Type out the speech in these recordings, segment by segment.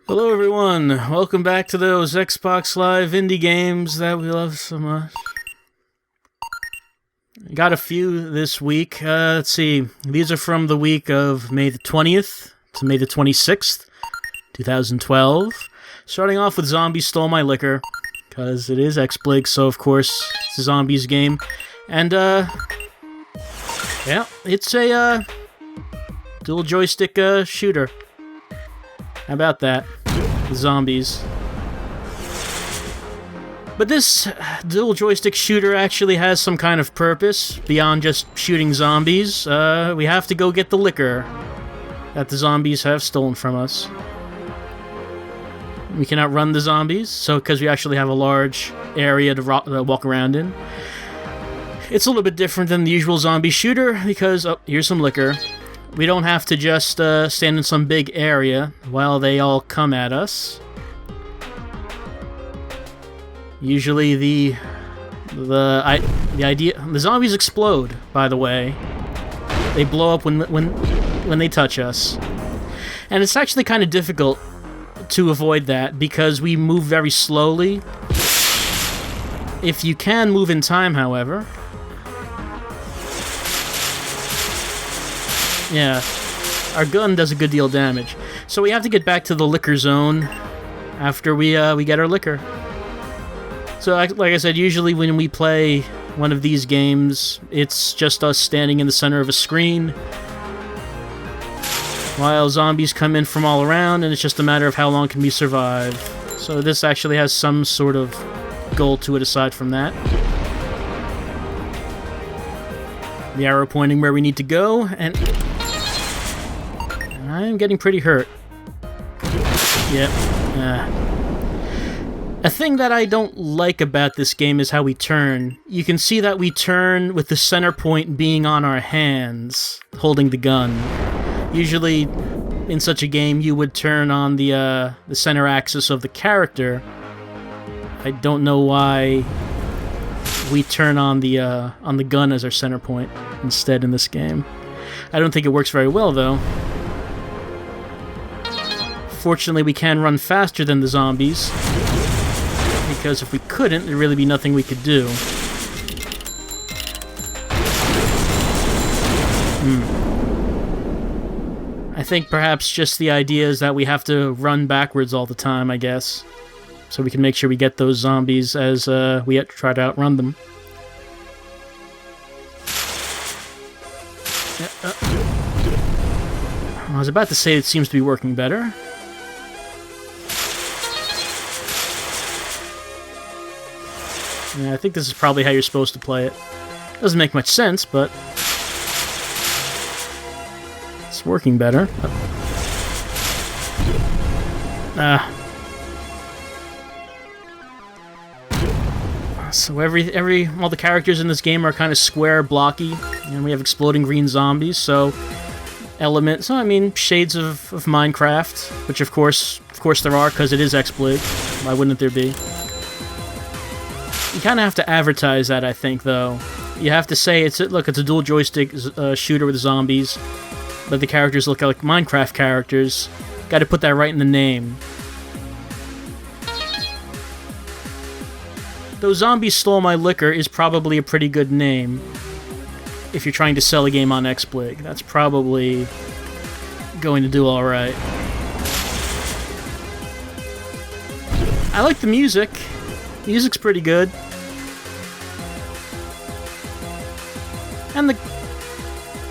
Hello everyone, welcome back to those Xbox Live indie games that we love so much. Got a few this week. Let's see, these are from the week of May the 20th to May the 26th, 2012. Starting off with Zombies Stole My Liquor, because it is XBLIG, so of course it's a zombies game. And yeah, it's a dual joystick shooter. How about that? Zombies. But this dual joystick shooter actually has some kind of purpose beyond just shooting zombies. We have to go get the liquor that the zombies have stolen from us. We can outrun the zombies, so because we actually have a large area to walk around in. It's a little bit different than the usual zombie shooter because, oh, here's some liquor. We don't have to just stand in some big area while they all come at us. Usually the zombies explode, by the way. They blow up when they touch us. And it's actually kind of difficult to avoid that because we move very slowly. If you can move in time, however, yeah, our gun does a good deal of damage. So we have to get back to the liquor zone after we get our liquor. So like I said, usually when we play one of these games, it's just us standing in the center of a screen while zombies come in from all around, and it's just a matter of how long can we survive. So this actually has some sort of goal to it aside from that. The arrow pointing where we need to go, and I'm getting pretty hurt. Yep. A thing that I don't like about this game is how we turn. You can see that we turn with the center point being on our hands, holding the gun. Usually, in such a game, you would turn on the center axis of the character. I don't know why we turn on the gun as our center point instead in this game. I don't think it works very well, though. Fortunately, we can run faster than the zombies, because if we couldn't, there'd really be nothing we could do. I think perhaps just the idea is that we have to run backwards all the time, I guess, so we can make sure we get those zombies as we try to outrun them. I was about to say it seems to be working better. Yeah, I think this is probably how you're supposed to play it. Doesn't make much sense, but it's working better. So all the characters in this game are kind of square, blocky, and we have exploding green zombies. So elements, I mean, shades of Minecraft, which of course there are because it is XBLIG. Why wouldn't there be? You kind of have to advertise that, I think, though. You have to say, it's a dual joystick shooter with zombies, but the characters look like Minecraft characters. Got to put that right in the name. Though Zombies Stole My Liquor is probably a pretty good name if you're trying to sell a game on XBLIG. That's probably going to do alright. I like the music. Music's pretty good. And the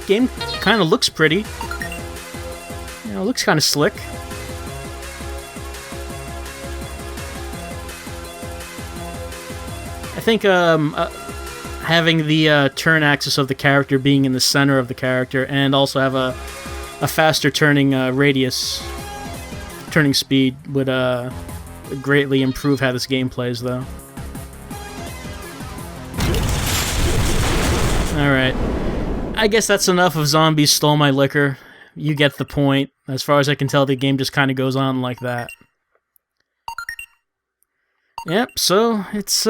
game kind of looks pretty. You know, it looks kind of slick. I think having the turn axis of the character being in the center of the character and also have a faster turning turning speed would greatly improve how this game plays, though. Alright. I guess that's enough of Zombies Stole My Liquor. You get the point. As far as I can tell, the game just kind of goes on like that. Yep, so it's,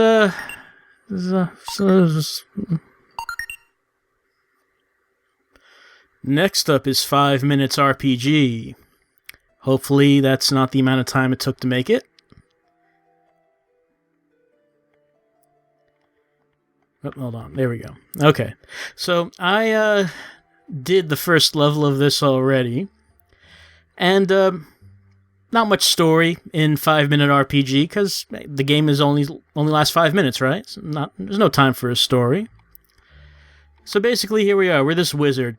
next up is 5 Minutes RPG. Hopefully that's not the amount of time it took to make it. Oh, hold on, there we go. Okay, so I did the first level of this already, and not much story in 5-minute RPG because the game is only lasts 5 minutes, right? So there's no time for a story. So basically, here we are. We're this wizard.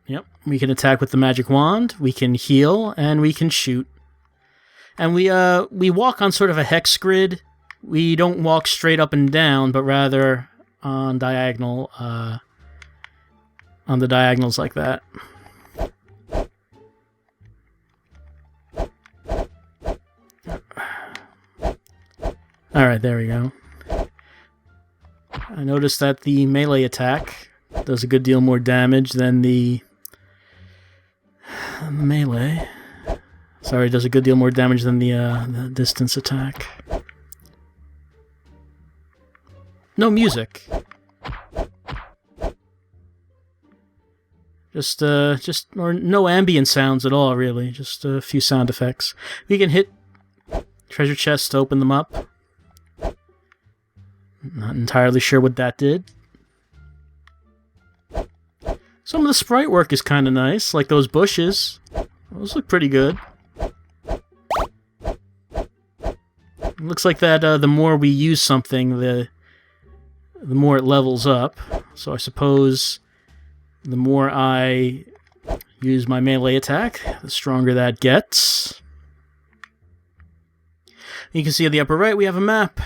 Yep, we can attack with the magic wand, we can heal, and we can shoot. And we walk on sort of a hex grid. We don't walk straight up and down, but rather on diagonal, on the diagonals like that. Alright, there we go. I noticed that the melee attack does a good deal more damage than the melee. Sorry, does a good deal more damage than the distance attack. No music. Or no ambient sounds at all, really. Just a few sound effects. We can hit treasure chests to open them up. Not entirely sure what that did. Some of the sprite work is kind of nice, like those bushes. Those look pretty good. It looks like that the more we use something, the more it levels up. So I suppose the more I use my melee attack, the stronger that gets. You can see at the upper right we have a map.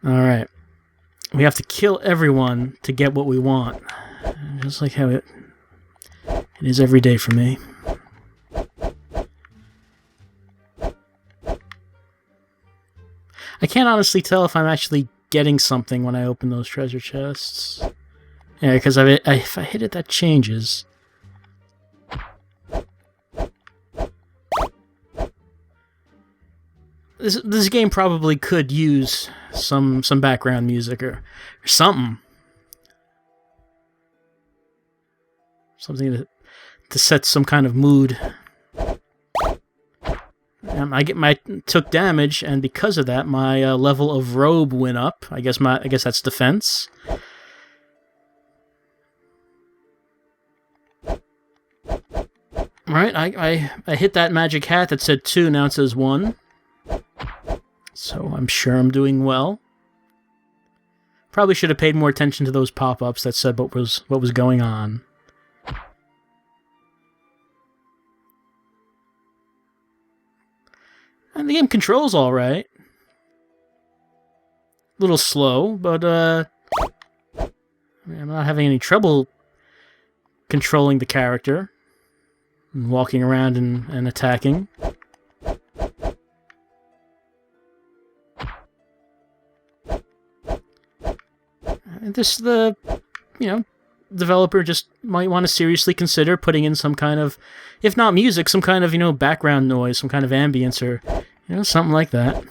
Alright. We have to kill everyone to get what we want. Just like how it is every day for me. I can't honestly tell if I'm actually getting something when I open those treasure chests. Yeah, because if I hit it, that changes. This game probably could use some background music or something. Something to set some kind of mood. I took damage, and because of that, my level of robe went up. I guess that's defense. Alright, I hit that magic hat that said 2, now it says 1. So I'm sure I'm doing well. Probably should have paid more attention to those pop-ups that said what was going on. And the game controls all right. A little slow, but I'm not having any trouble controlling the character and walking around and attacking. Developer just might want to seriously consider putting in some kind of, if not music, some kind of, background noise, some kind of ambience, or, something like that.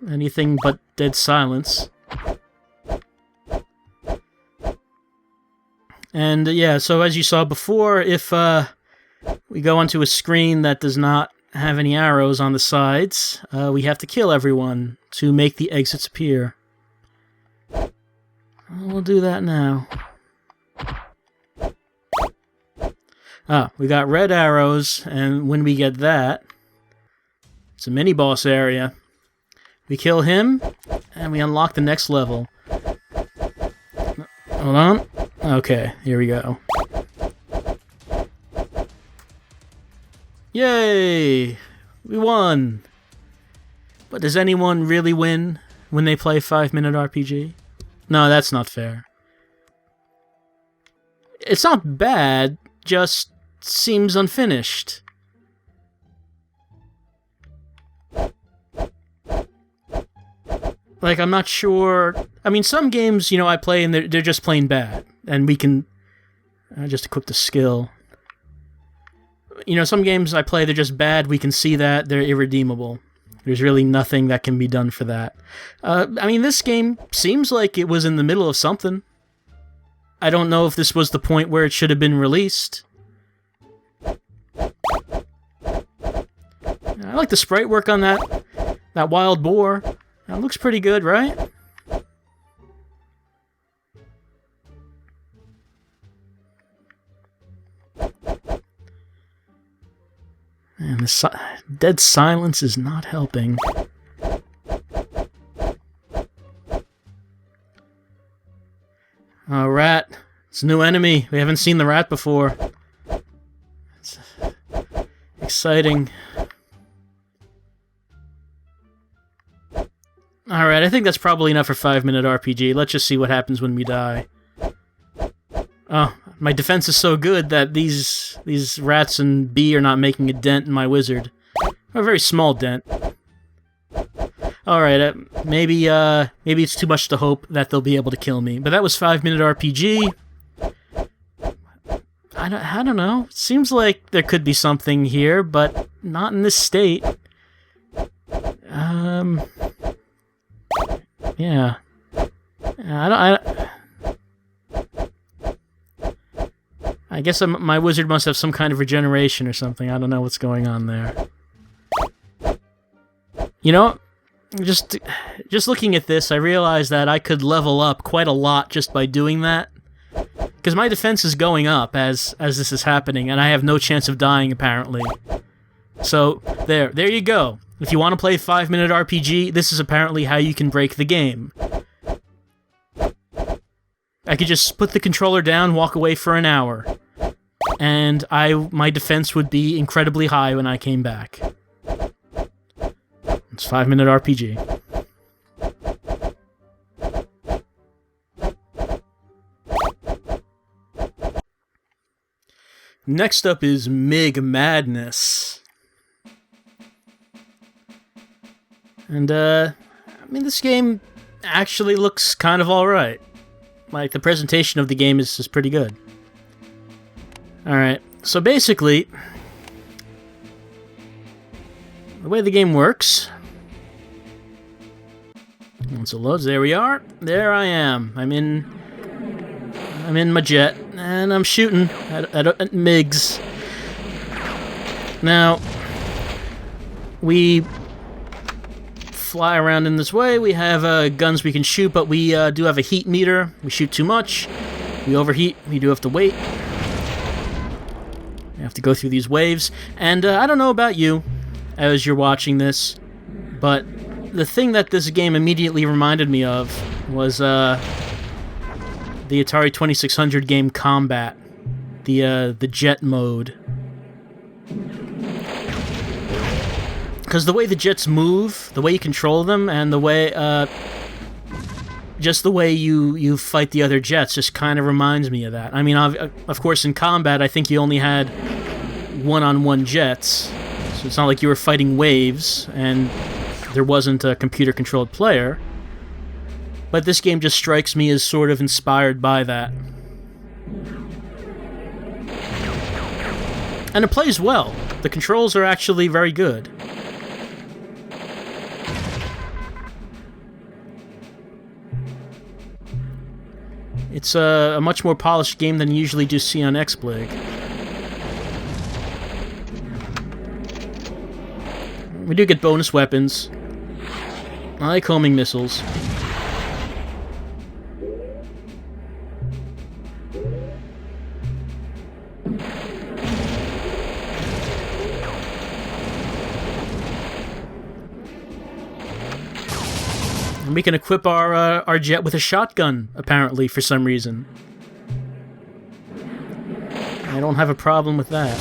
Anything but dead silence. And, yeah, so as you saw before, if we go onto a screen that does not have any arrows on the sides, we have to kill everyone to make the exits appear. We'll do that now. We got red arrows, and when we get that, it's a mini-boss area. We kill him, and we unlock the next level. Hold on. Okay, here we go. Yay! We won! But does anyone really win when they play 5-minute RPG? No, that's not fair. It's not bad, just seems unfinished. Like, I'm not sure... I mean, some games, I play and they're just plain bad. And we can... just equip the skill. Some games I play, they're just bad, we can see that, they're irredeemable. There's really nothing that can be done for that. I mean, this game seems like it was in the middle of something. I don't know if this was the point where it should have been released. I like the sprite work on that wild boar. That looks pretty good, right? And the dead silence is not helping. Oh, rat. It's a new enemy. We haven't seen the rat before. It's exciting. Alright, I think that's probably enough for 5-minute RPG. Let's just see what happens when we die. Oh, my defense is so good that these rats and bee are not making a dent in my wizard. A very small dent. Alright, maybe it's too much to hope that they'll be able to kill me. But that was 5-minute RPG. I don't know. It seems like there could be something here, but not in this state. Yeah. I guess my wizard must have some kind of regeneration or something. I don't know what's going on there. You know, just looking at this, I realized that I could level up quite a lot just by doing that. Because my defense is going up as this is happening, and I have no chance of dying, apparently. So, there you go. If you want to play 5-minute RPG, this is apparently how you can break the game. I could just put the controller down, walk away for an hour, and my defense would be incredibly high when I came back. It's 5-minute RPG. Next up is Mig Madness. And, I mean, this game actually looks kind of alright. Like, the presentation of the game is pretty good. Alright, so basically, the way the game works... Once it loads, there we are. There I am. I'm in my jet, and I'm shooting at MiGs. Now, we fly around in this way. We have guns we can shoot, but we do have a heat meter. We shoot too much. We overheat. We do have to wait. We have to go through these waves. And I don't know about you, as you're watching this, but the thing that this game immediately reminded me of was the Atari 2600 game Combat, the jet mode. Because the way the jets move, the way you control them, and the way just the way you fight the other jets just kind of reminds me of that. I mean, of course, in Combat, I think you only had one-on-one jets, so it's not like you were fighting waves, and there wasn't a computer-controlled player. But this game just strikes me as sort of inspired by that. And it plays well. The controls are actually very good. It's a much more polished game than you usually do see on XBlig. We do get bonus weapons. I like homing missiles. And we can equip our jet with a shotgun, apparently, for some reason. I don't have a problem with that.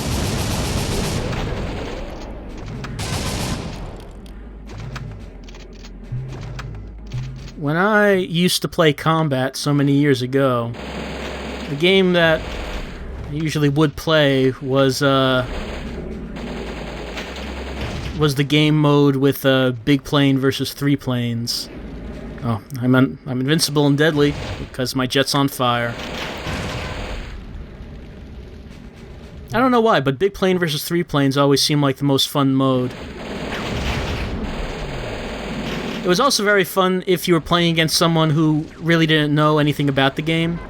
When I used to play Combat so many years ago, the game that I usually would play was the game mode with big plane versus 3 planes. Oh, I'm invincible and deadly because my jet's on fire. I don't know why, but big plane versus 3 planes always seemed like the most fun mode. It was also very fun if you were playing against someone who really didn't know anything about the game,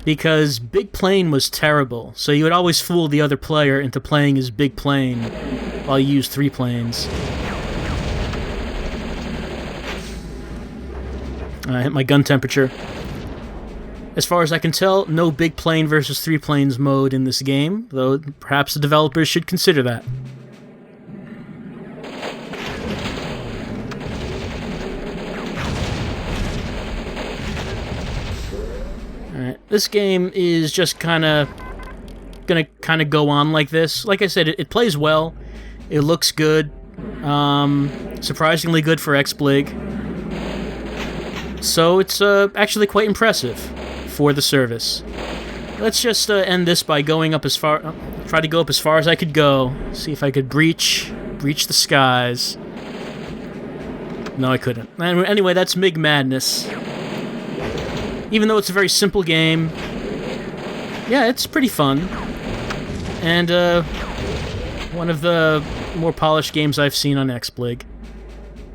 because Big Plane was terrible, so you would always fool the other player into playing as Big Plane. while you use 3 planes. I hit my gun temperature. As far as I can tell, no big plane versus 3 planes mode in this game, though perhaps the developers should consider that. Alright, this game is just gonna go on like this. Like I said, it plays well, it looks good, surprisingly good for XBlig. So it's actually quite impressive for the service. Let's just end this by going up as far, try to go up as far as I could go. See if I could breach the skies. No, I couldn't. Anyway, that's Mig Madness. Even though it's a very simple game, yeah, it's pretty fun. And one of the more polished games I've seen on XBlig.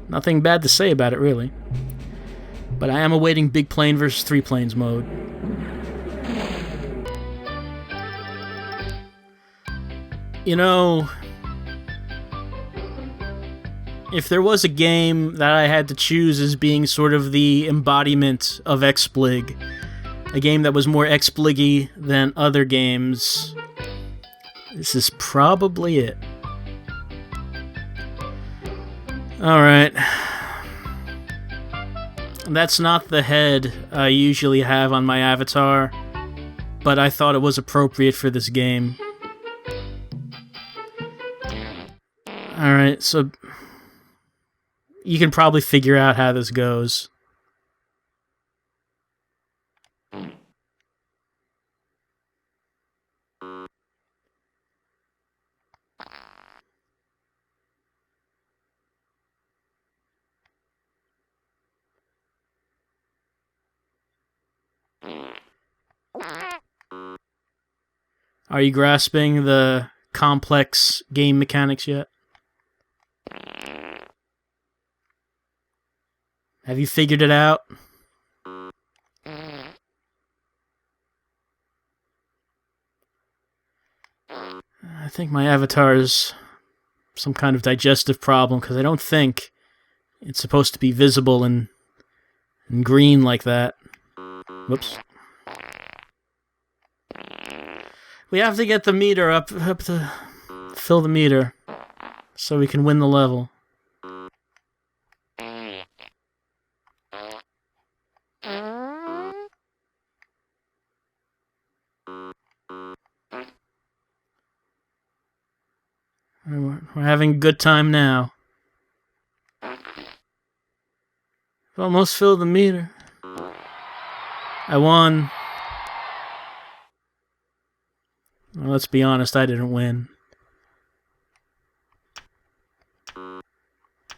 Nothing bad to say about it, really. But I am awaiting big plane versus 3 planes mode. You know, if there was a game that I had to choose as being sort of the embodiment of XBlig, a game that was more XBlig-y than other games, this is probably it. Alright. That's not the head I usually have on my avatar, but I thought it was appropriate for this game. Alright, so you can probably figure out how this goes. Are you grasping the complex game mechanics yet? Have you figured it out? I think my avatar's some kind of digestive problem, because I don't think it's supposed to be visible and green like that. Whoops. We have to get the meter up to fill the meter so we can win the level. We're having a good time now. Almost filled the meter. I won. Well, let's be honest, I didn't win.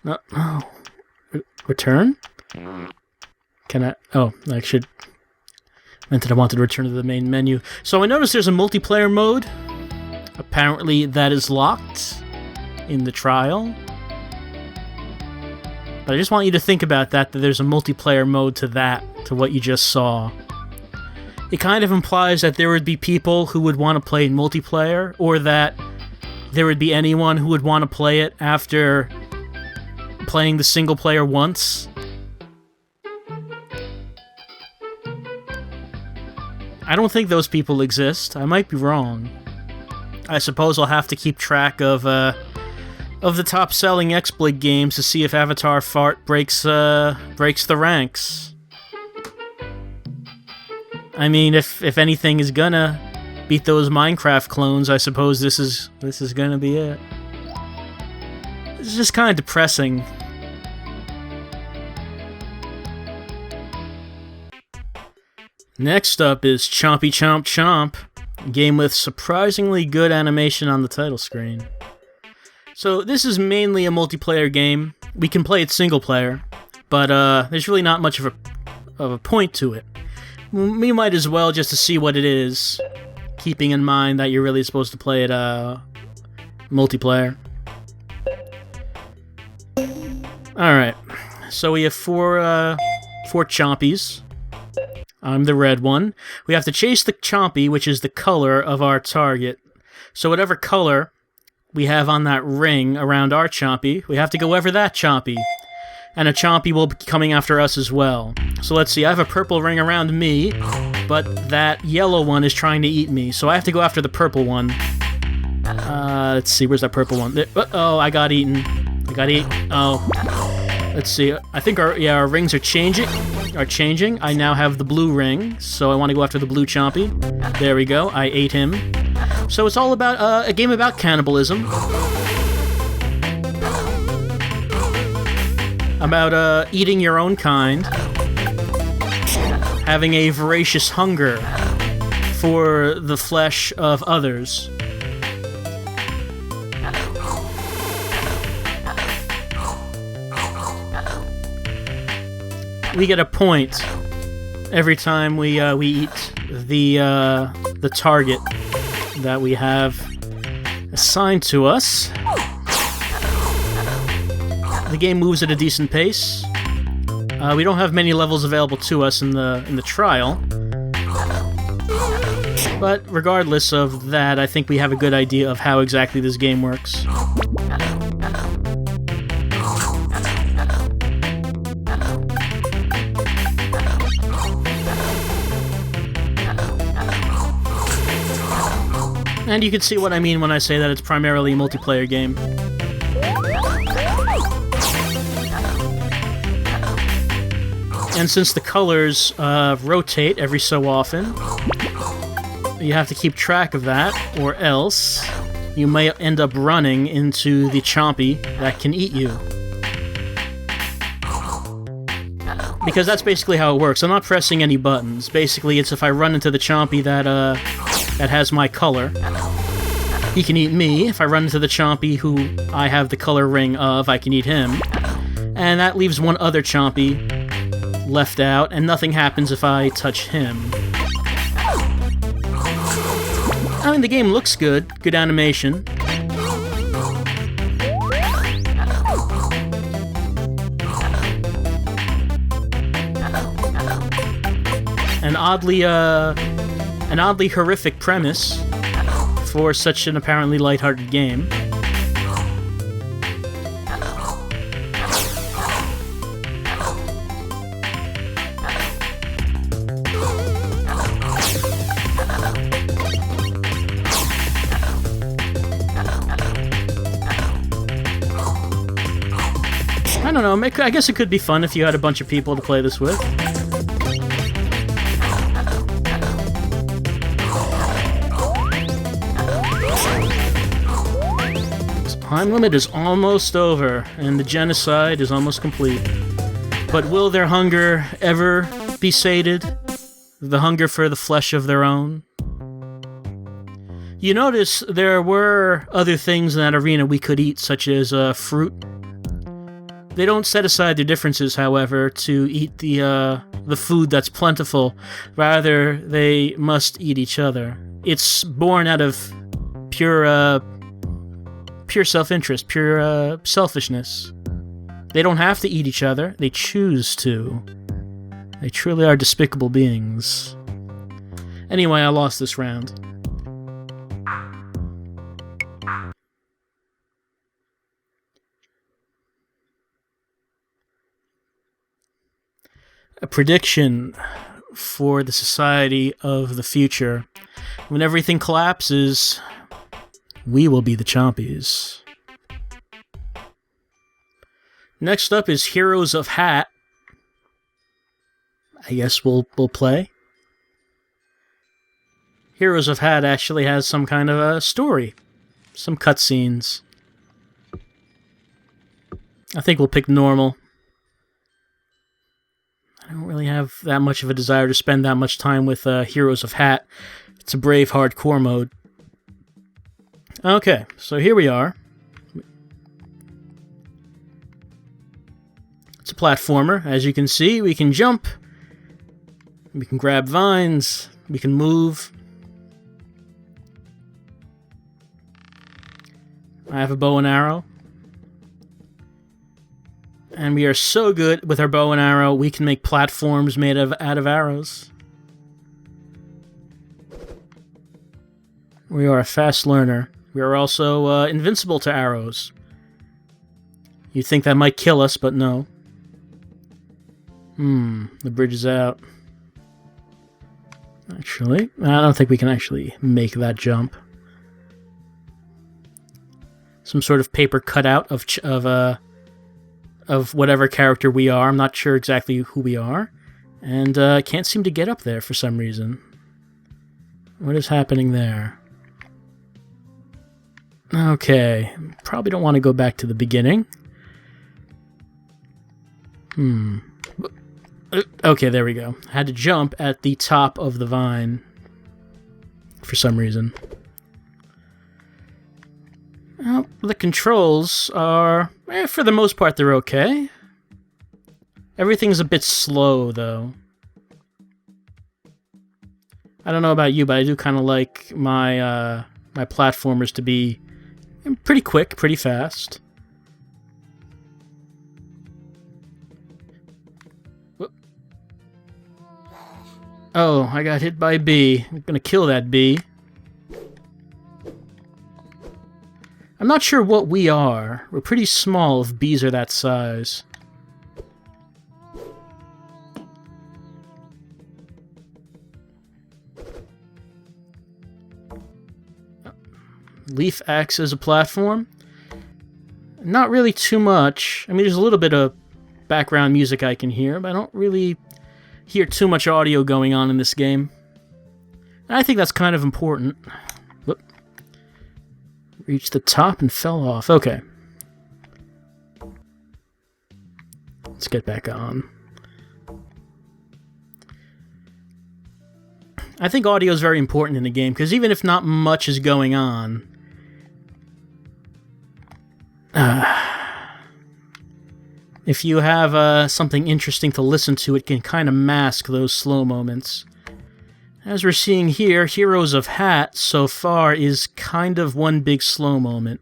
No. Oh. Return? Can I? Oh, I should. Meant that I wanted to return to the main menu. So I noticed there's a multiplayer mode. Apparently that is locked in the trial. But I just want you to think about that there's a multiplayer mode to that, to what you just saw. It kind of implies that there would be people who would want to play in multiplayer, or that there would be anyone who would want to play it after playing the single player once. I don't think those people exist. I might be wrong. I suppose I'll have to keep track of the top-selling XBlig games to see if Avatar Fart breaks the ranks. I mean, if anything is gonna beat those Minecraft clones, I suppose this is gonna be it. It's just kind of depressing. Next up is Chompy Chomp Chomp, a game with surprisingly good animation on the title screen. So this is mainly a multiplayer game. We can play it single player, but there's really not much of a point to it. We might as well just to see what it is, keeping in mind that you're really supposed to play it multiplayer. Alright, so we have four Chompies. I'm the red one. We have to chase the Chompy, which is the color of our target. So whatever color we have on that ring around our Chompy. We have to go over that Chompy. And a Chompy will be coming after us as well. So let's see, I have a purple ring around me, but that yellow one is trying to eat me, so I have to go after the purple one. Let's see, where's that purple one? Oh, I got eaten. I got eaten. Oh. Let's see, I think our rings are changing. I now have the blue ring, so I want to go after the blue Chompy. There we go, I ate him. So it's all about a game about cannibalism. About eating your own kind. Having a voracious hunger for the flesh of others. We get a point every time we eat the target that we have assigned to us. The game moves at a decent pace. We don't have many levels available to us in the trial, but regardless of that, I think we have a good idea of how exactly this game works. And you can see what I mean when I say that it's primarily a multiplayer game. And since the colors rotate every so often, you have to keep track of that, or else you may end up running into the Chompy that can eat you. Because that's basically how it works. I'm not pressing any buttons. Basically, it's if I run into the Chompy that has my color, he can eat me. If I run into the Chompy who I have the color ring of, I can eat him. And that leaves one other Chompy left out, and nothing happens if I touch him. I mean, the game looks good. Good animation. An oddly horrific premise for such an apparently lighthearted game. I don't know, I guess it could be fun if you had a bunch of people to play this with. Time limit is almost over, and the genocide is almost complete. But will their hunger ever be sated? The hunger for the flesh of their own? You notice there were other things in that arena we could eat, such as fruit. They don't set aside their differences, however, to eat the food that's plentiful. Rather, they must eat each other. It's born out of pure self-interest, pure selfishness. They don't have to eat each other, they choose to. They truly are despicable beings. Anyway, I lost this round. A prediction for the society of the future. When everything collapses, we will be the Chompies. Next up is Heroes of Hat. I guess we'll play. Heroes of Hat actually has some kind of a story. Some cutscenes. I think we'll pick normal. I don't really have that much of a desire to spend that much time with Heroes of Hat. It's a brave hardcore mode. Okay, so here we are. It's a platformer. As you can see, we can jump. We can grab vines. We can move. I have a bow and arrow. And we are so good with our bow and arrow, we can make platforms made out of arrows. We are a fast learner. We are also invincible to arrows. You'd think that might kill us, but no. The bridge is out. Actually, I don't think we can actually make that jump. Some sort of paper cutout of whatever character we are. I'm not sure exactly who we are. And can't seem to get up there for some reason. What is happening there? Okay, probably don't want to go back to the beginning. Okay, there we go. Had to jump at the top of the vine for some reason. Well, the controls are, for the most part, they're okay. Everything's a bit slow, though. I don't know about you, but I do kind of like my my platformers to be pretty quick, pretty fast. Oh, I got hit by a bee. I'm gonna kill that bee. I'm not sure what we are. We're pretty small if bees are that size. Leaf acts as a platform. Not really too much. I mean, there's a little bit of background music I can hear, but I don't really hear too much audio going on in this game. And I think that's kind of important. Whoop. Reached the top and fell off. Okay. Let's get back on. I think audio is very important in the game, because even if not much is going on, if you have something interesting to listen to, it can kind of mask those slow moments. As we're seeing here, Heroes of Hat so far is kind of one big slow moment.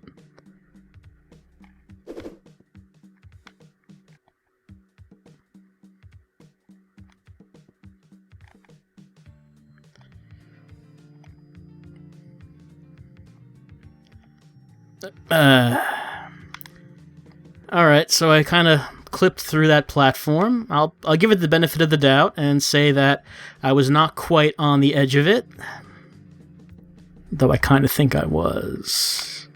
Alright, so I kind of clipped through that platform. I'll give it the benefit of the doubt and say that I was not quite on the edge of it. Though I kind of think I was.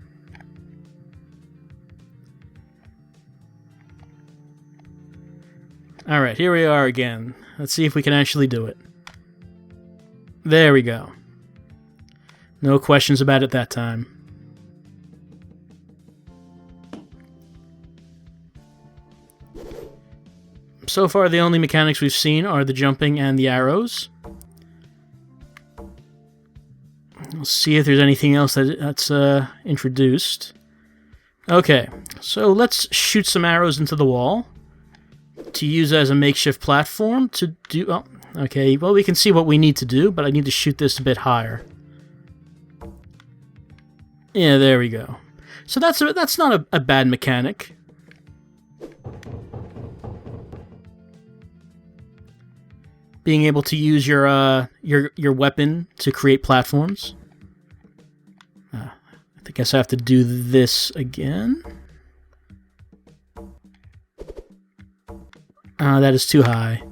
Alright, here we are again. Let's see if we can actually do it. There we go. No questions about it that time. So far, the only mechanics we've seen are the jumping and the arrows. We'll see if there's anything else that's introduced. Okay, so let's shoot some arrows into the wall to use as a makeshift platform to do... Oh, okay, well, we can see what we need to do, but I need to shoot this a bit higher. Yeah, there we go. So that's not a bad mechanic. Being able to use your weapon to create platforms. I guess I have to do this again. That is too high.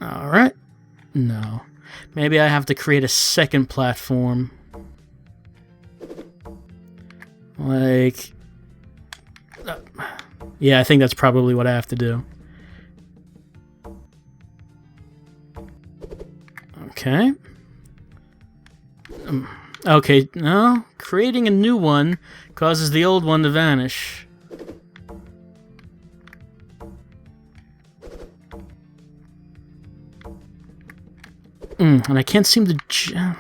Alright. No. Maybe I have to create a second platform. Like... yeah, I think that's probably what I have to do. Okay. Okay, no. Creating a new one causes the old one to vanish. And I can't seem to...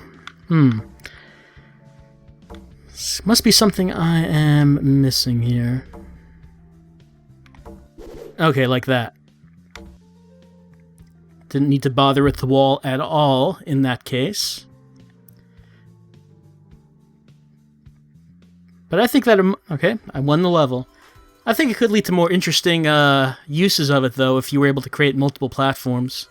Must be something I am missing here. Okay, like that. Didn't need to bother with the wall at all in that case. But I think that... Okay, I won the level. I think it could lead to more interesting uses of it, though, if you were able to create multiple platforms.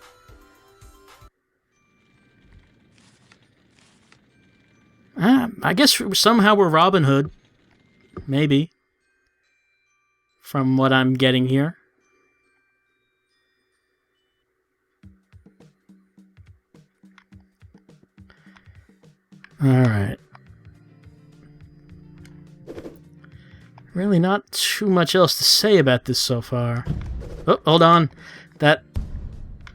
I guess somehow we're Robin Hood. Maybe. From what I'm getting here. Alright. Really not too much else to say about this so far. Oh, hold on. That...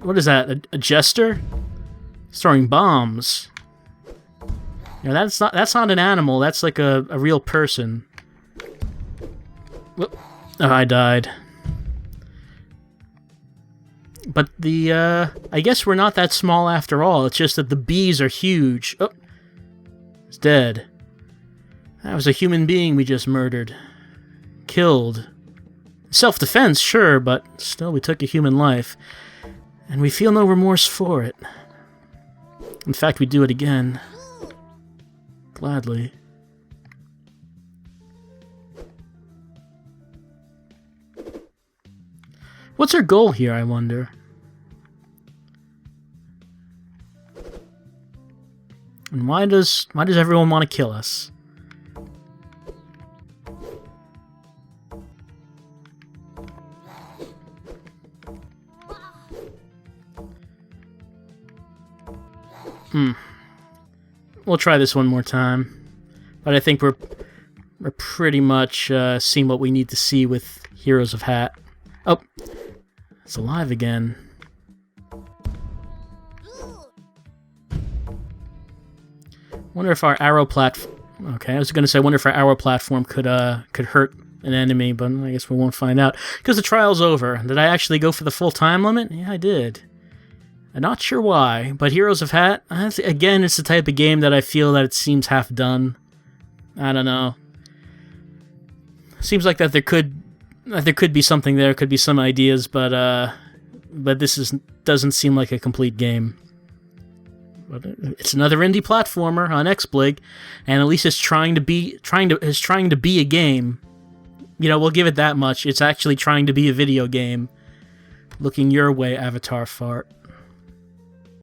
What is that? A jester? Storing bombs. You know, that's not an animal. That's like a real person. Whoop. Oh, I died. But the, I guess we're not that small after all. It's just that the bees are huge. Oh. It's dead. That was a human being we just murdered. Killed. Self-defense, sure, but still we took a human life. And we feel no remorse for it. In fact, we do it again. Gladly. What's our goal here, I wonder? And why does everyone want to kill us? We'll try this one more time. But I think we're pretty much seeing what we need to see with Heroes of Hat. Oh, it's alive again. Wonder if our arrow Okay, I was gonna say, I wonder if our arrow platform could hurt an enemy, but I guess we won't find out because the trial's over. Did I actually go for the full time limit? Yeah, I did. I'm not sure why, but Heroes of Hat, again, it's the type of game that I feel that it seems half done. I don't know. Seems like that there could be something there, could be some ideas, but this doesn't seem like a complete game. But it's another indie platformer on XBlig, and at least it's trying to be a game. You know, we'll give it that much. It's actually trying to be a video game. Looking your way, Avatar Fart.